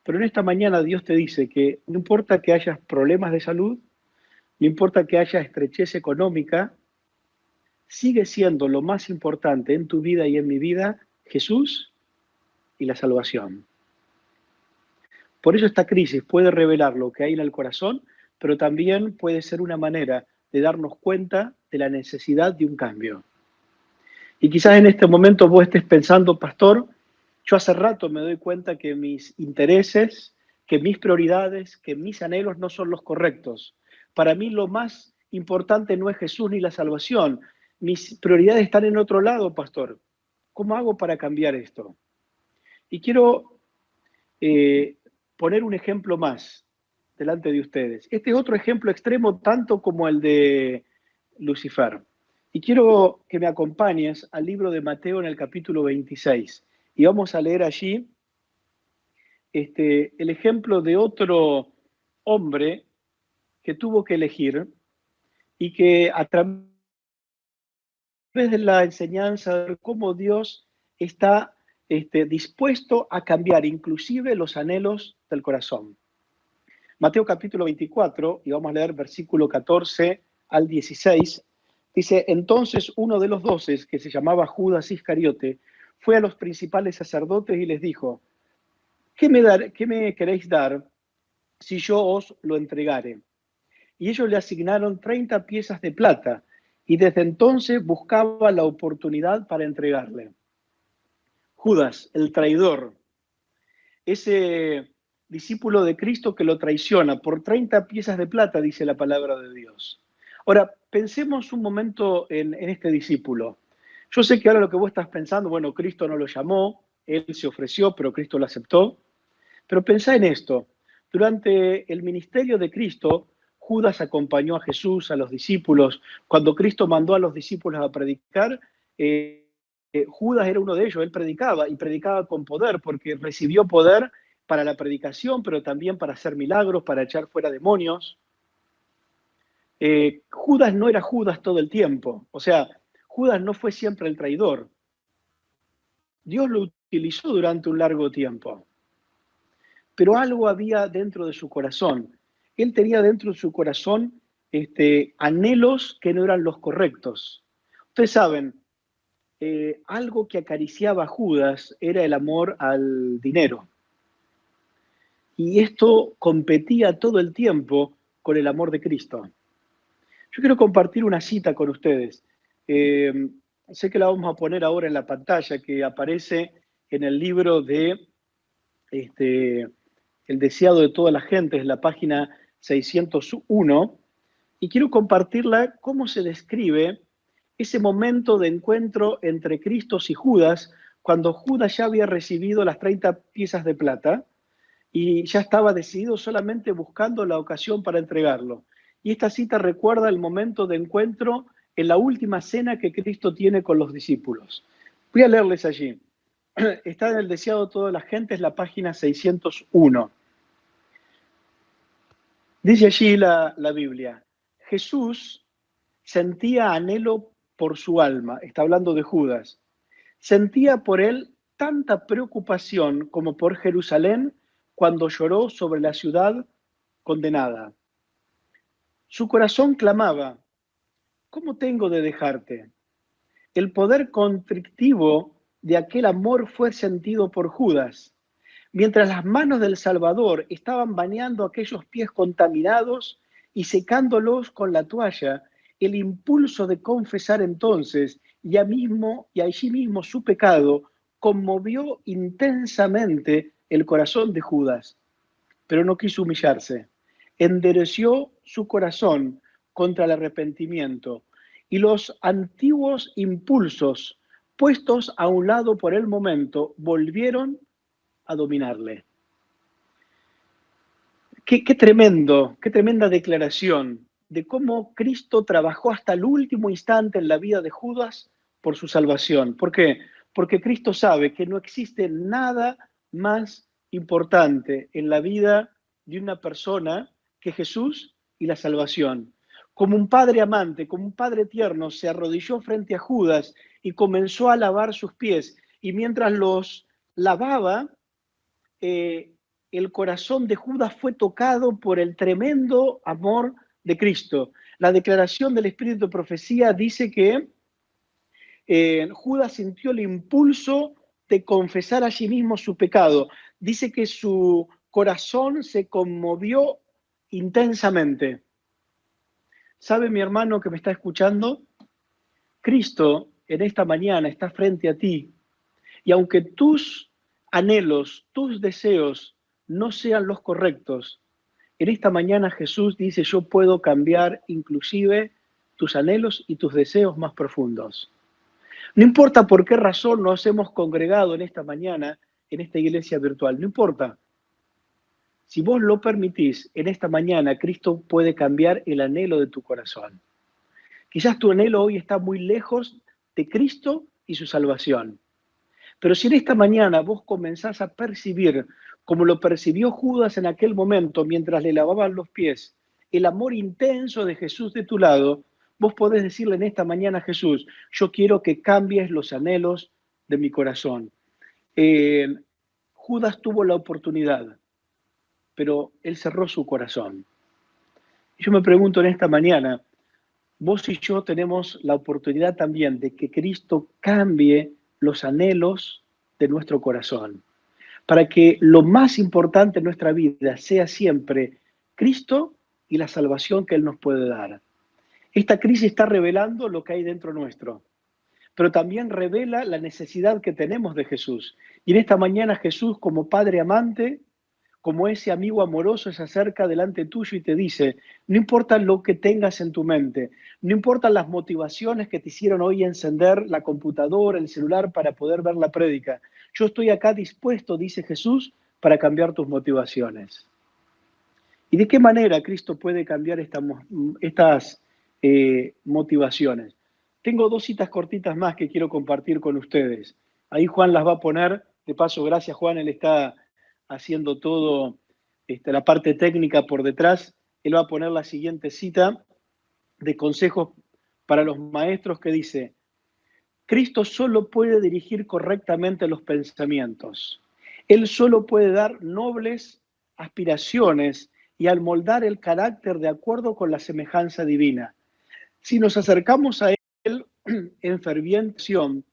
Pero en esta mañana Dios te dice que no importa que haya problemas de salud, no importa que haya estrechez económica, sigue siendo lo más importante en tu vida y en mi vida Jesús y la salvación. Por eso esta crisis puede revelar lo que hay en el corazón, pero también puede ser una manera de darnos cuenta de la necesidad de un cambio. Y quizás en este momento vos estés pensando, pastor, yo hace rato me doy cuenta que mis intereses, que mis prioridades, que mis anhelos no son los correctos. Para mí lo más importante no es Jesús ni la salvación. Mis prioridades están en otro lado, pastor. ¿Cómo hago para cambiar esto? Y quiero poner un ejemplo más delante de ustedes. Este es otro ejemplo extremo tanto como el de Lucifer. Y quiero que me acompañes al libro de Mateo en el capítulo 26. Y vamos a leer allí el ejemplo de otro hombre que tuvo que elegir y que a través de la enseñanza de cómo Dios está dispuesto a cambiar inclusive los anhelos del corazón. Mateo capítulo 24, y vamos a leer versículo 14 al 16, dice, entonces uno de los 12, que se llamaba Judas Iscariote, fue a los principales sacerdotes y les dijo, ¿qué me queréis dar si yo os lo entregare? Y ellos le asignaron 30 piezas de plata, y desde entonces buscaba la oportunidad para entregarle. Judas, el traidor, ese discípulo de Cristo que lo traiciona por 30 piezas de plata, dice la palabra de Dios. Ahora, pensemos un momento en este discípulo. Yo sé que ahora lo que vos estás pensando, bueno, Cristo no lo llamó, él se ofreció, pero Cristo lo aceptó. Pero pensá en esto. Durante el ministerio de Cristo, Judas acompañó a Jesús, a los discípulos. Cuando Cristo mandó a los discípulos a predicar, Judas era uno de ellos. Él predicaba y predicaba con poder porque recibió poder para la predicación, pero también para hacer milagros, para echar fuera demonios. Judas no era Judas todo el tiempo. O sea, Judas no fue siempre el traidor. Dios lo utilizó durante un largo tiempo. Pero algo había dentro de su corazón. Él tenía dentro de su corazón anhelos que no eran los correctos. Ustedes saben, algo que acariciaba a Judas era el amor al dinero. Y esto competía todo el tiempo con el amor de Cristo. Yo quiero compartir una cita con ustedes. Sé que la vamos a poner ahora en la pantalla, que aparece en el libro de El deseado de toda la gente, es la página 601, y quiero compartirla cómo se describe ese momento de encuentro entre Cristo y Judas, cuando Judas ya había recibido las 30 piezas de plata y ya estaba decidido solamente buscando la ocasión para entregarlo. Y esta cita recuerda el momento de encuentro en la última cena que Cristo tiene con los discípulos. Voy a leerles allí. Está en el deseado de toda la gente, es la página 601. Dice allí la Biblia, Jesús sentía anhelo por su alma, está hablando de Judas, sentía por él tanta preocupación como por Jerusalén cuando lloró sobre la ciudad condenada. Su corazón clamaba, ¿cómo tengo de dejarte? El poder constrictivo de aquel amor fue sentido por Judas, mientras las manos del Salvador estaban bañando aquellos pies contaminados y secándolos con la toalla, el impulso de confesar entonces y allí mismo su pecado conmovió intensamente el corazón de Judas, pero no quiso humillarse. Endereció su corazón contra el arrepentimiento y los antiguos impulsos puestos a un lado por el momento volvieron a dominarle. Qué tremenda declaración de cómo Cristo trabajó hasta el último instante en la vida de Judas por su salvación. ¿Por qué? Porque Cristo sabe que no existe nada más importante en la vida de una persona que Jesús y la salvación. Como un padre amante, como un padre tierno, se arrodilló frente a Judas y comenzó a lavar sus pies. Y mientras los lavaba, el corazón de Judas fue tocado por el tremendo amor de Cristo. La declaración del Espíritu de Profecía dice que Judas sintió el impulso de confesar a sí mismo su pecado. Dice que su corazón se conmovió intensamente. ¿Sabe, mi hermano que me está escuchando? Cristo en esta mañana está frente a ti. Y aunque tus anhelos, tus deseos no sean los correctos, en esta mañana Jesús dice, yo puedo cambiar inclusive tus anhelos y tus deseos más profundos. No importa por qué razón nos hemos congregado en esta mañana, en esta iglesia virtual, no importa. Si vos lo permitís, en esta mañana Cristo puede cambiar el anhelo de tu corazón. Quizás tu anhelo hoy está muy lejos de Cristo y su salvación. Pero si en esta mañana vos comenzás a percibir, como lo percibió Judas en aquel momento mientras le lavaban los pies, el amor intenso de Jesús de tu lado, vos podés decirle en esta mañana a Jesús, yo quiero que cambies los anhelos de mi corazón. Judas tuvo la oportunidad, pero él cerró su corazón. Y yo me pregunto en esta mañana, vos y yo tenemos la oportunidad también de que Cristo cambie los anhelos de nuestro corazón, para que lo más importante en nuestra vida sea siempre Cristo y la salvación que Él nos puede dar. Esta crisis está revelando lo que hay dentro nuestro, pero también revela la necesidad que tenemos de Jesús. Y en esta mañana Jesús, como Padre amante, como ese amigo amoroso, se acerca delante tuyo y te dice, no importa lo que tengas en tu mente, no importan las motivaciones que te hicieron hoy encender la computadora, el celular para poder ver la prédica. Yo estoy acá dispuesto, dice Jesús, para cambiar tus motivaciones. ¿Y de qué manera Cristo puede cambiar estas motivaciones? Tengo 2 citas cortitas más que quiero compartir con ustedes. Ahí Juan las va a poner. De paso, gracias Juan, él está haciendo todo la parte técnica por detrás. Él va a poner la siguiente cita de consejos para los maestros que dice, Cristo solo puede dirigir correctamente los pensamientos. Él solo puede dar nobles aspiraciones y al moldar el carácter de acuerdo con la semejanza divina. Si nos acercamos a Él en ferviente acción,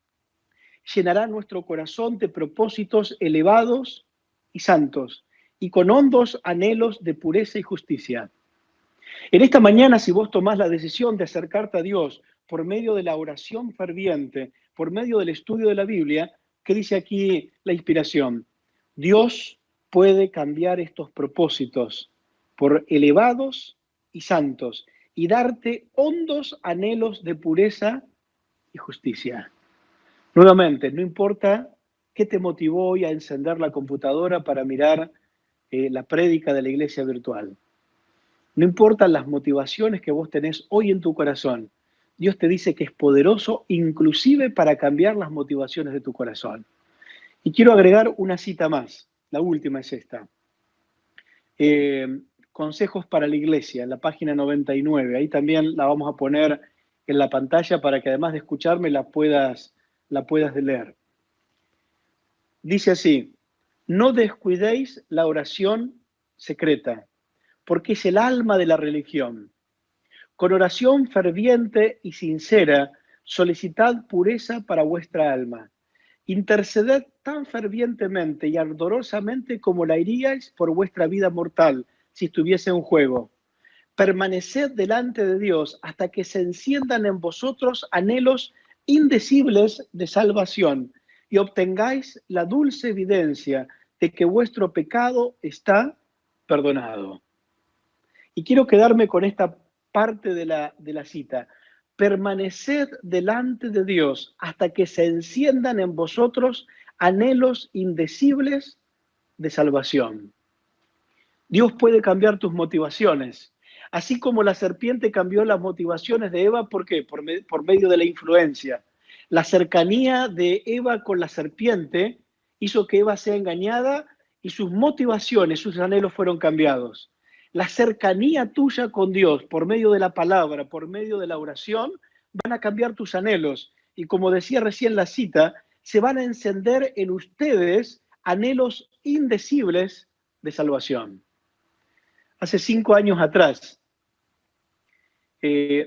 llenará nuestro corazón de propósitos elevados y santos, y con hondos anhelos de pureza y justicia. En esta mañana, si vos tomás la decisión de acercarte a Dios por medio de la oración ferviente, por medio del estudio de la Biblia, ¿qué dice aquí la inspiración? Dios puede cambiar estos propósitos por elevados y santos y darte hondos anhelos de pureza y justicia. Nuevamente, no importa qué te motivó hoy a encender la computadora para mirar la prédica de la iglesia virtual. No importan las motivaciones que vos tenés hoy en tu corazón. Dios te dice que es poderoso inclusive para cambiar las motivaciones de tu corazón. Y quiero agregar una cita más. La última es esta. Consejos para la iglesia, en la página 99. Ahí también la vamos a poner en la pantalla para que además de escucharme la puedas leer. Dice así, no descuidéis la oración secreta, porque es el alma de la religión. Con oración ferviente y sincera, solicitad pureza para vuestra alma. Interceded tan fervientemente y ardorosamente como la haríais por vuestra vida mortal, si estuviese en juego. Permaneced delante de Dios hasta que se enciendan en vosotros anhelos indecibles de salvación y obtengáis la dulce evidencia de que vuestro pecado está perdonado. Y quiero quedarme con esta parte de la cita. Permaneced delante de Dios hasta que se enciendan en vosotros anhelos indecibles de salvación. Dios puede cambiar tus motivaciones. Así como la serpiente cambió las motivaciones de Eva, ¿por qué? Por medio de la influencia. La cercanía de Eva con la serpiente hizo que Eva sea engañada y sus motivaciones, sus anhelos fueron cambiados. La cercanía tuya con Dios por medio de la palabra, por medio de la oración, van a cambiar tus anhelos. Y como decía recién la cita, se van a encender en ustedes anhelos indecibles de salvación. Hace 5 años atrás,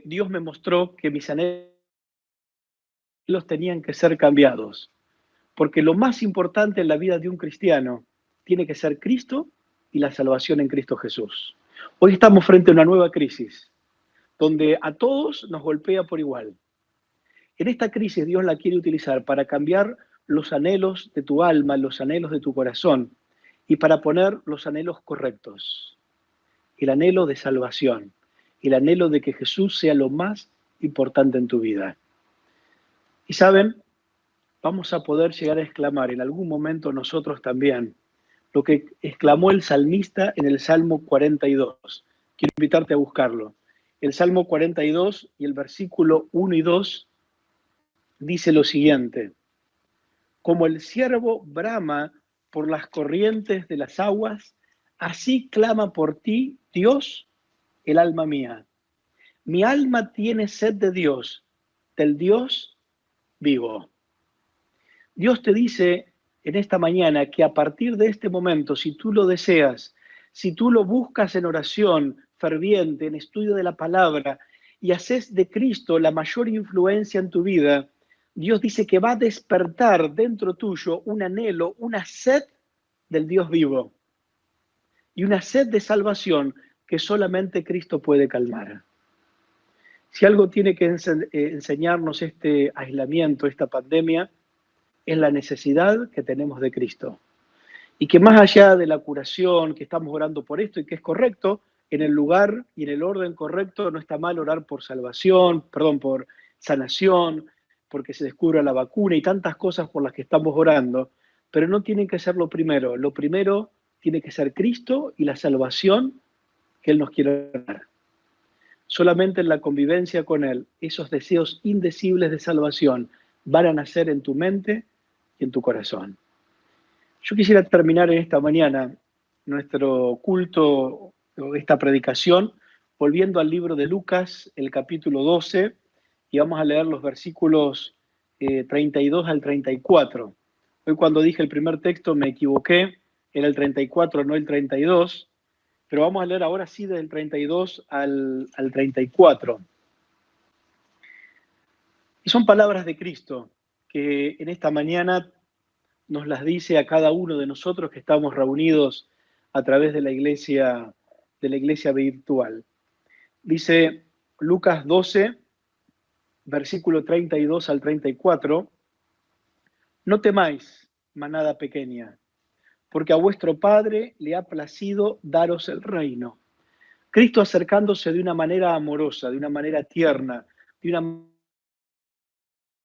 Dios me mostró que mis anhelos tenían que ser cambiados, porque lo más importante en la vida de un cristiano tiene que ser Cristo y la salvación en Cristo Jesús. Hoy estamos frente a una nueva crisis, donde a todos nos golpea por igual. En esta crisis Dios la quiere utilizar para cambiar los anhelos de tu alma, los anhelos de tu corazón, y para poner los anhelos correctos. El anhelo de salvación, el anhelo de que Jesús sea lo más importante en tu vida. Y saben, vamos a poder llegar a exclamar en algún momento nosotros también lo que exclamó el salmista en el Salmo 42. Quiero invitarte a buscarlo. El Salmo 42 y el versículo 1 y 2 dice lo siguiente: como el ciervo brama por las corrientes de las aguas, así clama por ti, Dios, el alma mía. Mi alma tiene sed de Dios, del Dios vivo. Dios te dice en esta mañana que a partir de este momento, si tú lo deseas, si tú lo buscas en oración ferviente, en estudio de la palabra, y haces de Cristo la mayor influencia en tu vida, Dios dice que va a despertar dentro tuyo un anhelo, una sed del Dios vivo y una sed de salvación que solamente Cristo puede calmar. Si algo tiene que enseñarnos este aislamiento, esta pandemia, es la necesidad que tenemos de Cristo. Y que más allá de la curación, que estamos orando por esto y que es correcto, en el lugar y en el orden correcto no está mal orar por salvación, por sanación, porque se descubra la vacuna y tantas cosas por las que estamos orando, pero no tienen que ser lo primero. Lo primero tiene que ser Cristo y la salvación que Él nos quiere dar. Solamente en la convivencia con Él, esos deseos indecibles de salvación van a nacer en tu mente y en tu corazón. Yo quisiera terminar en esta mañana nuestro culto, esta predicación, volviendo al libro de Lucas, el capítulo 12, y vamos a leer los versículos 32 al 34. Hoy cuando dije el primer texto me equivoqué, era el 34, no el 32, pero vamos a leer ahora sí del 32 al 34. Y son palabras de Cristo que en esta mañana nos las dice a cada uno de nosotros que estamos reunidos a través de la iglesia virtual. Dice Lucas 12, versículo 32 al 34, no temáis, manada pequeña, porque a vuestro Padre le ha placido daros el reino. Cristo acercándose de una manera amorosa, de una manera tierna, de una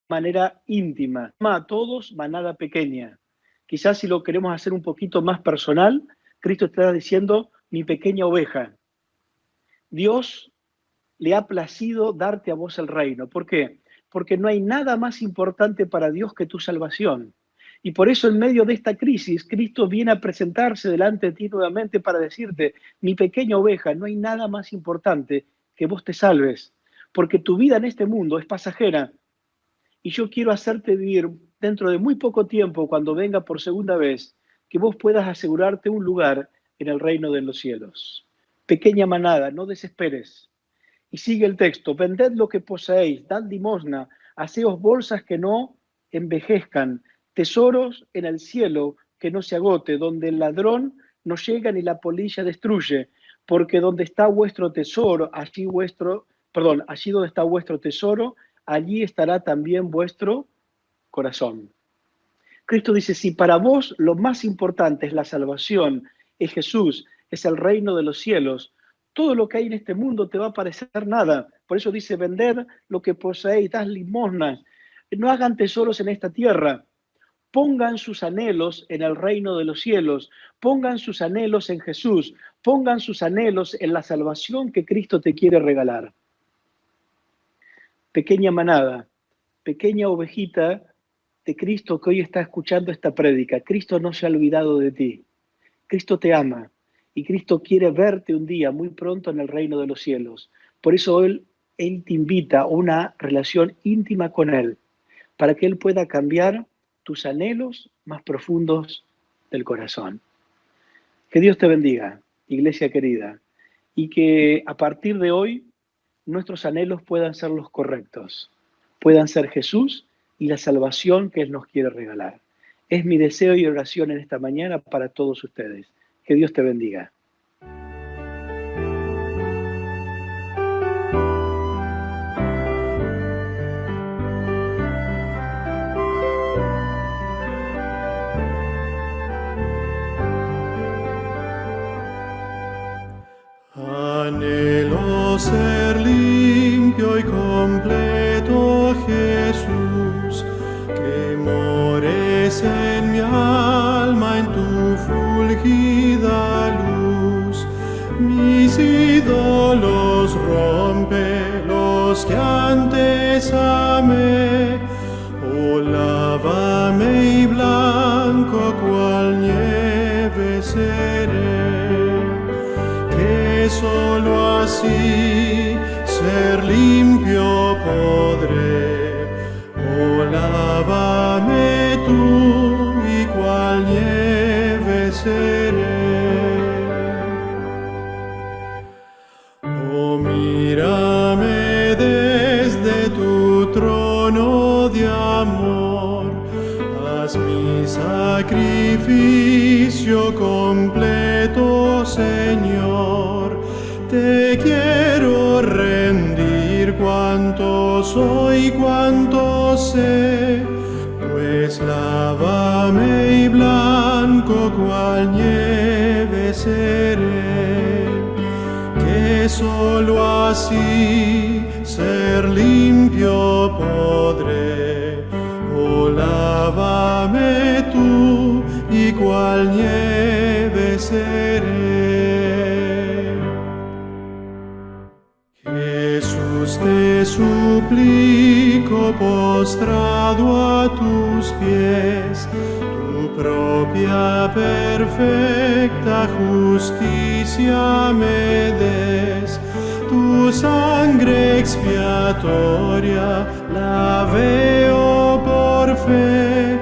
manera íntima. Ama a todos, manada pequeña. Quizás si lo queremos hacer un poquito más personal, Cristo está diciendo, mi pequeña oveja. Dios le ha placido darte a vos el reino. ¿Por qué? Porque no hay nada más importante para Dios que tu salvación. Y por eso en medio de esta crisis, Cristo viene a presentarse delante de ti nuevamente para decirte, mi pequeña oveja, no hay nada más importante que vos te salves, porque tu vida en este mundo es pasajera. Y yo quiero hacerte vivir dentro de muy poco tiempo, cuando venga por segunda vez, que vos puedas asegurarte un lugar en el reino de los cielos. Pequeña manada, no desesperes. Y sigue el texto, vended lo que poseéis, dad limosna, haceos bolsas que no envejezcan, tesoros en el cielo que no se agote, donde el ladrón no llega ni la polilla destruye, porque donde está vuestro tesoro, allí donde está vuestro tesoro, allí estará también vuestro corazón. Cristo dice, si para vos lo más importante es la salvación, es Jesús, es el reino de los cielos, todo lo que hay en este mundo te va a parecer nada. Por eso dice, vender lo que poseéis, dad limosnas, no hagan tesoros en esta tierra. Pongan sus anhelos en el reino de los cielos, pongan sus anhelos en Jesús, pongan sus anhelos en la salvación que Cristo te quiere regalar. Pequeña manada, pequeña ovejita de Cristo que hoy está escuchando esta prédica, Cristo no se ha olvidado de ti. Cristo te ama y Cristo quiere verte un día muy pronto en el reino de los cielos. Por eso Él te invita a una relación íntima con Él, para que Él pueda cambiar tus anhelos más profundos del corazón. Que Dios te bendiga, iglesia querida, y que a partir de hoy nuestros anhelos puedan ser los correctos, puedan ser Jesús y la salvación que Él nos quiere regalar. Es mi deseo y oración en esta mañana para todos ustedes. Que Dios te bendiga. Anhelo ser limpio y completo, Jesús, que mores en mi alma en tu fulgida luz. Mis ídolos rompe, los que antes amé, oh lávame y blanco cual nieve seré. Que solo así ser limpio podré, oh lávame tú y cual nieve seré. Oh mírame desde tu trono de amor, haz mi sacrificio completo, Señor. Te quiero rendir cuanto soy, cuanto sé, pues lávame y blanco cual nieve seré. Que solo así ser limpio podré, oh lávame tú y cual nieve seré. Jesús, te suplico postrado a tus pies, tu propia perfecta justicia me des, tu sangre expiatoria la veo por fe,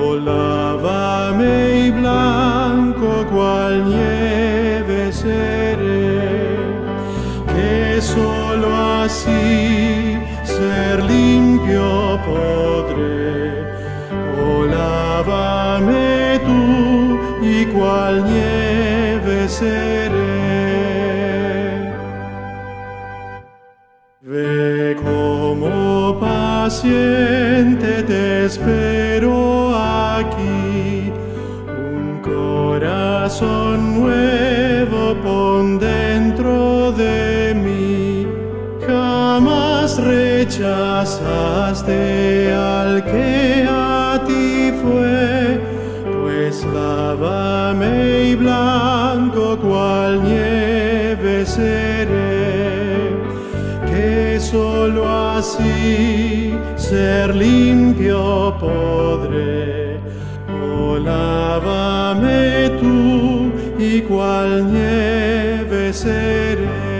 oh lávame y blanco cual nieve seré. Que solo así ser limpio podré, oh lávame tú y cual nieve seré. Ve como paciente te espero aquí, un corazón nuevo pon dentro de mí. Jamás rechazaste al que a ti fue, pues lávame y blanco cual nieve seré. Que solo así ser limpio podré, oh lávame tú y cual nieve seré.